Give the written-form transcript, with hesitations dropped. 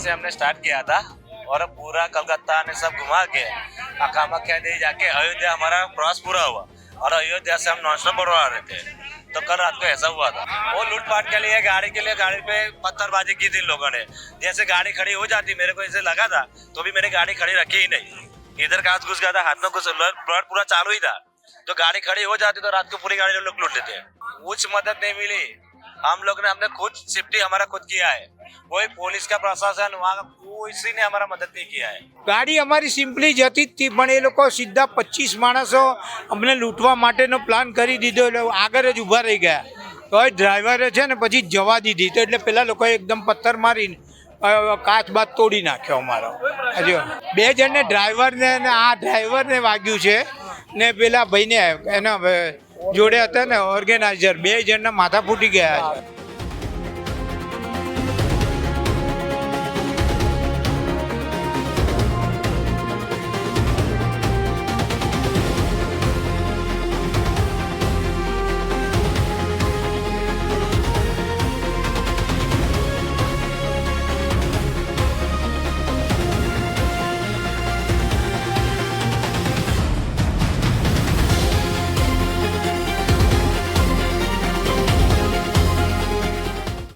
से हमने स्टार्ट किया था और अब पूरा कलकत्ता ने सब घुमा के कामाख्या देवी जाके अयोध्या हमारा क्रॉस पूरा हुआ और अयोध्या से हम नॉन स्टॉप बढ़वा रहे थे। तो कल रात को ऐसा हुआ था, वो लूटपाट के लिए गाड़ी पे पत्थरबाजी की थी इन लोगों ने। जैसे गाड़ी खड़ी हो जाती, मेरे को ऐसे लगा था तो भी मैंने गाड़ी खड़ी रखी ही नहीं। इधर कांच घुस गया था, हाथ में कुछ ब्लड पूरा चालू ही था, तो गाड़ी खड़ी हो जाती तो रात को पूरी गाड़ी लोग लूट लेते। कुछ मदद नहीं मिली, हमने खुद सेफ्टी हमारा खुद किया है, कोई पुलिस का प्रशासन वहाँ किसी ने हमारा मदद नहीं किया है। ગાડી અમારી સિમ્પલી જતી જ હતી, પણ એ લોકો સીધા 25 માણસો અમને લૂંટવા માટેનો પ્લાન કરી દીધો, એટલે આગળ જ ઊભા રહી ગયા. તો એ ડ્રાઈવરે છે ને પછી જવા દીધી, તો એટલે પેલા લોકોએ એકદમ પથ્થર મારીને કાચ બાદ તોડી નાખ્યો અમારો. હજુ 2 જણને ડ્રાઈવરને ને આ ડ્રાઈવરને વાગ્યું છે ને પેલા ભાઈને એના જોડે હતા ને ઓર્ગેનાઇઝર, 2 જણના માથા ફૂટી ગયા છે.